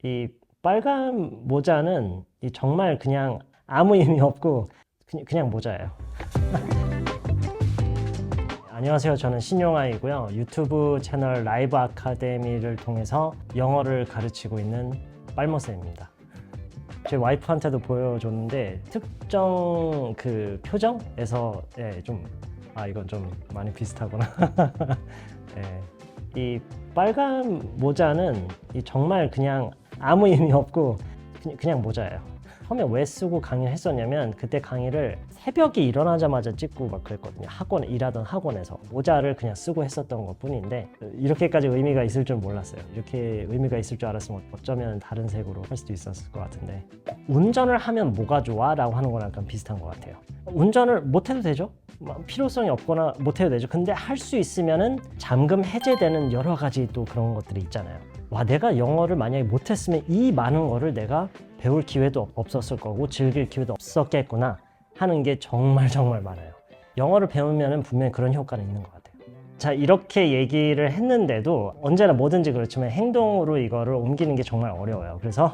이 빨간 모자는 정말 그냥 아무 의미 없고 그냥 모자예요. 안녕하세요. 저는 신용아이고요. 유튜브 채널 라이브 아카데미를 통해서 영어를 가르치고 있는 빨모쌤입니다. 제 와이프한테도 보여줬는데 특정 그 표정에서 이건 좀 많이 비슷하구나. 이 빨간 모자는 정말 그냥 아무 의미 없고 그냥 모자예요. 처음에 왜 쓰고 강의를 했었냐면 그때 강의를 새벽에 일어나자마자 찍고 막 그랬거든요. 일하던 학원에서 모자를 그냥 쓰고 했었던 것 뿐인데 이렇게까지 의미가 있을 줄 몰랐어요. 이렇게 의미가 있을 줄 알았으면 어쩌면 다른 색으로 할 수도 있었을 것 같은데 운전을 하면 뭐가 좋아? 라고 하는 거랑 약간 비슷한 것 같아요. 운전을 못해도 되죠? 필요성이 없거나 못해도 되죠. 근데 할 수 있으면은 잠금 해제되는 여러 가지 또 그런 것들이 있잖아요. 내가 영어를 만약에 못했으면 이 많은 거를 내가 배울 기회도 없었을 거고 즐길 기회도 없었겠구나 하는 게 정말 많아요. 영어를 배우면 분명히 그런 효과는 있는 것 같아요. 자, 이렇게 얘기를 했는데도 언제나 뭐든지 그렇지만 행동으로 이거를 옮기는 게 정말 어려워요. 그래서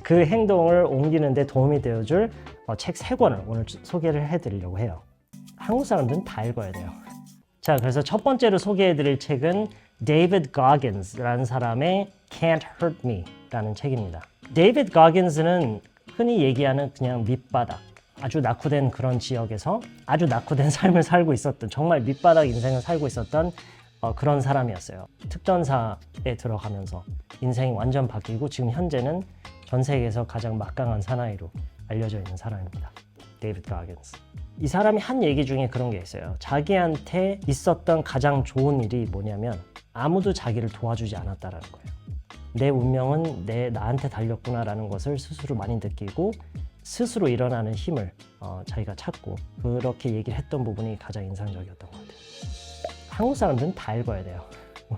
그 행동을 옮기는 데 도움이 되어줄 책 3권을 오늘 소개를 해드리려고 해요. 한국 사람들은 다 읽어야 돼요. 자, 그래서 첫 번째로 소개해드릴 책은 데이비드 거긴스라는 사람의 Can't Hurt Me 라는 책입니다. 데이비드 거긴스는 흔히 얘기하는 그냥 밑바닥, 아주 낙후된 그런 지역에서 아주 낙후된 삶을 살고 있었던, 정말 밑바닥 인생을 살고 있었던 그런 사람이었어요. 특전사에 들어가면서 인생이 완전 바뀌고 지금 현재는 전 세계에서 가장 막강한 사나이로 알려져 있는 사람입니다. 데이비드 거긴스. 이 사람이 한 얘기 중에 그런 게 있어요. 자기한테 있었던 가장 좋은 일이 뭐냐면 아무도 자기를 도와주지 않았다라는 거예요. 내 운명은 나한테 달렸구나라는 것을 스스로 많이 느끼고 스스로 일어나는 힘을 자기가 찾고 그렇게 얘기를 했던 부분이 가장 인상적이었던 것 같아요. 한국 사람들은 다 읽어야 돼요.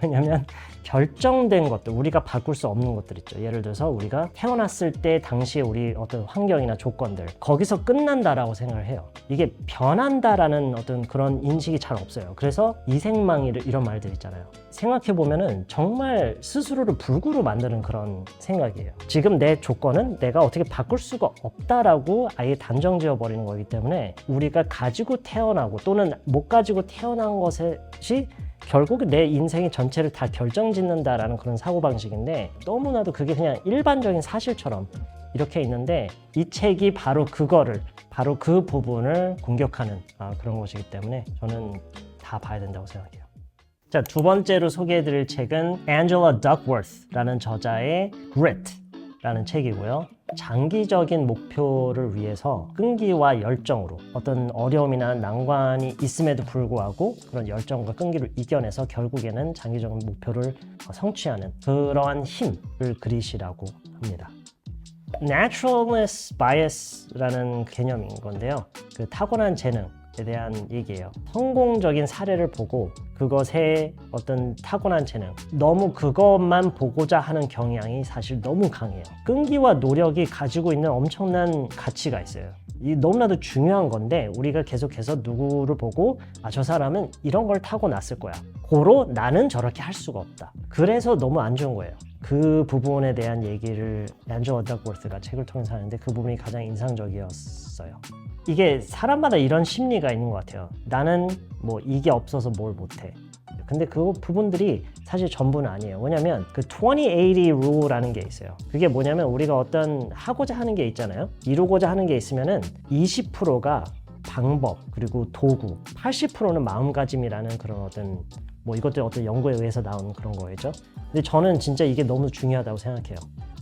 왜냐하면 결정된 것들, 우리가 바꿀 수 없는 것들 있죠. 예를 들어서 우리가 태어났을 때 당시에 우리 어떤 환경이나 조건들 거기서 끝난다라고 생각을 해요. 이게 변한다라는 어떤 그런 인식이 잘 없어요. 그래서 이생망이 이런 말들 있잖아요. 생각해보면은 정말 스스로를 불구로 만드는 그런 생각이에요. 지금 내 조건은 내가 어떻게 바꿀 수가 없다라고 아예 단정지어 버리는 거기 때문에 우리가 가지고 태어나고 또는 못 가지고 태어난 것이 결국 내 인생의 전체를 다 결정짓는다라는 그런 사고방식인데 너무나도 그게 그냥 일반적인 사실처럼 이렇게 있는데 이 책이 바로 바로 그 부분을 공격하는 그런 것이기 때문에 저는 다 봐야 된다고 생각해요. 자, 두 번째로 소개해드릴 책은 앤젤라 덕워스라는 저자의 Grit라는 책이고요. 장기적인 목표를 위해서 끈기와 열정으로 어떤 어려움이나 난관이 있음에도 불구하고 그런 열정과 끈기를 이겨내서 결국에는 장기적인 목표를 성취하는 그러한 힘을 그리시라고 합니다. Naturalness Bias라는 개념인 건데요. 그 타고난 재능에 대한 얘기예요. 성공적인 사례를 보고 그것의 어떤 타고난 재능, 너무 그것만 보고자 하는 경향이 사실 너무 강해요. 끈기와 노력이 가지고 있는 엄청난 가치가 있어요. 이 너무나도 중요한 건데 우리가 계속해서 누구를 보고 저 사람은 이런 걸 타고났을 거야. 고로 나는 저렇게 할 수가 없다. 그래서 너무 안 좋은 거예요. 그 부분에 대한 얘기를 앤젤라 덕워스가 책을 통해서 하는데 그 부분이 가장 인상적이었어요. 이게 사람마다 이런 심리가 있는 것 같아요. 나는 이게 없어서 뭘 못해. 근데 그 부분들이 사실 전부는 아니에요. 왜냐면 그 2080 rule라는 게 있어요. 그게 뭐냐면 우리가 어떤 하고자 하는 게 있잖아요. 이루고자 하는 게 있으면은 20%가 방법 그리고 도구, 80%는 마음가짐이라는 그런 어떤 이것도 어떤 연구에 의해서 나온 그런 거겠죠. 근데 저는 진짜 이게 너무 중요하다고 생각해요.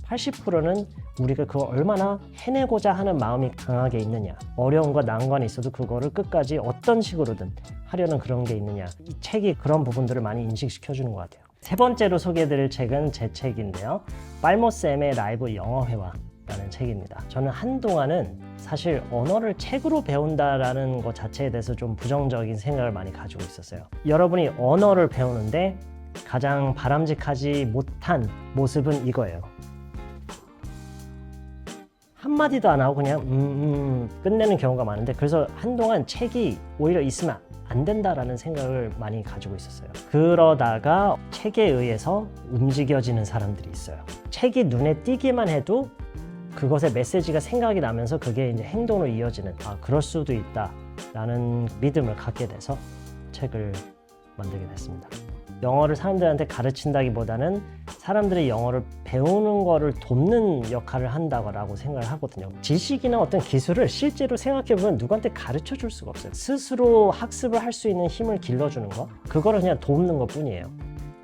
80%는 우리가 그걸 얼마나 해내고자 하는 마음이 강하게 있느냐, 어려움과 난관이 있어도 그거를 끝까지 어떤 식으로든 하려는 그런 게 있느냐, 이 책이 그런 부분들을 많이 인식시켜주는 것 같아요. 세 번째로 소개해드릴 책은 제 책인데요. 빨모쌤의 라이브 영어회화라는 책입니다. 저는 한동안은 사실 언어를 책으로 배운다라는 것 자체에 대해서 좀 부정적인 생각을 많이 가지고 있었어요. 여러분이 언어를 배우는데 가장 바람직하지 못한 모습은 이거예요. 한마디도 안 하고 그냥 끝내는 경우가 많은데 그래서 한동안 책이 오히려 있으면 안 된다라는 생각을 많이 가지고 있었어요. 그러다가 책에 의해서 움직여지는 사람들이 있어요. 책이 눈에 띄기만 해도 그것의 메시지가 생각이 나면서 그게 이제 행동으로 이어지는, 그럴 수도 있다라는 믿음을 갖게 돼서 책을 만들게 됐습니다. 영어를 사람들한테 가르친다기보다는 사람들이 영어를 배우는 거를 돕는 역할을 한다고 생각을 하거든요. 지식이나 어떤 기술을 실제로 생각해보면 누구한테 가르쳐 줄 수가 없어요. 스스로 학습을 할 수 있는 힘을 길러주는 거, 그거를 그냥 돕는 것 뿐이에요.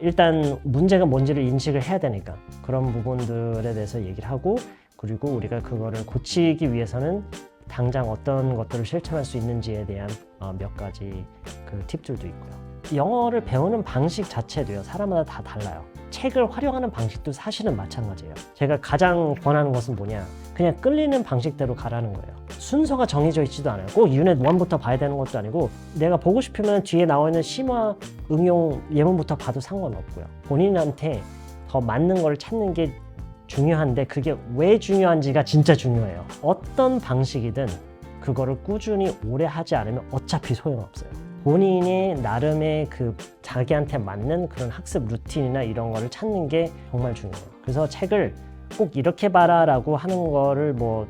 일단 문제가 뭔지를 인식을 해야 되니까 그런 부분들에 대해서 얘기를 하고, 그리고 우리가 그거를 고치기 위해서는 당장 어떤 것들을 실천할 수 있는지에 대한 몇 가지 그 팁들도 있고요. 영어를 배우는 방식 자체도요, 사람마다 다 달라요. 책을 활용하는 방식도 사실은 마찬가지예요. 제가 가장 권하는 것은 뭐냐, 그냥 끌리는 방식대로 가라는 거예요. 순서가 정해져 있지도 않아요. 꼭 유닛 1부터 봐야 되는 것도 아니고, 내가 보고 싶으면 뒤에 나와 있는 심화 응용 예문부터 봐도 상관없고요. 본인한테 더 맞는 걸 찾는 게 중요한데, 그게 왜 중요한지가 진짜 중요해요. 어떤 방식이든 그거를 꾸준히 오래 하지 않으면 어차피 소용없어요. 본인의 나름의 그 자기한테 맞는 그런 학습 루틴이나 이런 거를 찾는 게 정말 중요해요. 그래서 책을 꼭 이렇게 봐라 라고 하는 거를 뭐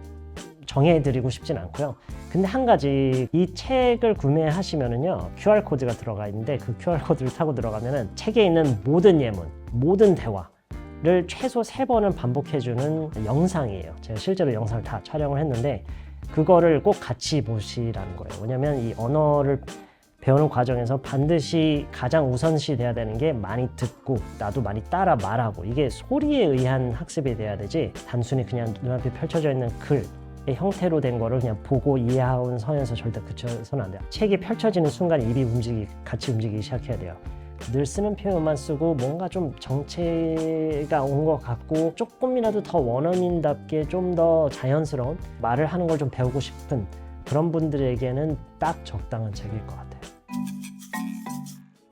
정해드리고 싶진 않고요. 근데 한 가지, 이 책을 구매하시면은요, QR코드가 들어가 있는데 그 QR코드를 타고 들어가면은 책에 있는 모든 예문, 모든 대화를 최소 3번은 반복해주는 영상이에요. 제가 실제로 영상을 다 촬영을 했는데 그거를 꼭 같이 보시라는 거예요. 왜냐면 이 언어를 배우는 과정에서 반드시 가장 우선시 돼야 되는 게 많이 듣고 나도 많이 따라 말하고, 이게 소리에 의한 학습이 돼야 되지 단순히 그냥 눈앞에 펼쳐져 있는 글의 형태로 된 거를 그냥 보고 이해하는 선에서 절대 그쳐서는 안 돼요. 책이 펼쳐지는 순간 입이 같이 움직이기 시작해야 돼요. 늘 쓰는 표현만 쓰고 뭔가 좀 정체가 온 것 같고 조금이라도 더 원어민답게 좀 더 자연스러운 말을 하는 걸 좀 배우고 싶은 그런 분들에게는 딱 적당한 책일 것 같아요.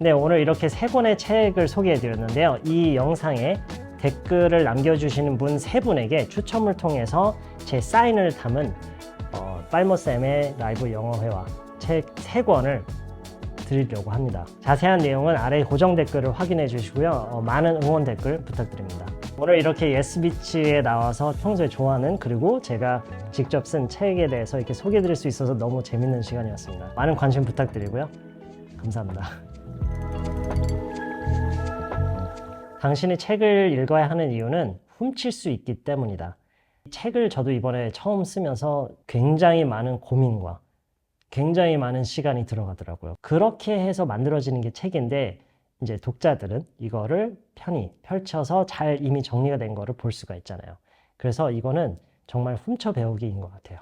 네, 오늘 이렇게 3권의 책을 소개해 드렸는데요. 이 영상에 댓글을 남겨주시는 분 3분에게 추첨을 통해서 제 사인을 담은 빨모쌤의 라이브 영어회화 책 3권을 드리려고 합니다. 자세한 내용은 아래 고정 댓글을 확인해 주시고요. 많은 응원 댓글 부탁드립니다. 오늘 이렇게 예스비치에 나와서 평소에 좋아하는, 그리고 제가 직접 쓴 책에 대해서 이렇게 소개해 드릴 수 있어서 너무 재밌는 시간이었습니다. 많은 관심 부탁드리고요. 감사합니다. 당신이 책을 읽어야 하는 이유는 훔칠 수 있기 때문이다. 책을 저도 이번에 처음 쓰면서 굉장히 많은 고민과 굉장히 많은 시간이 들어가더라고요. 그렇게 해서 만들어지는 게 책인데, 이제 독자들은 이거를 편히 펼쳐서 잘 이미 정리가 된 거를 볼 수가 있잖아요. 그래서 이거는 정말 훔쳐 배우기인 것 같아요.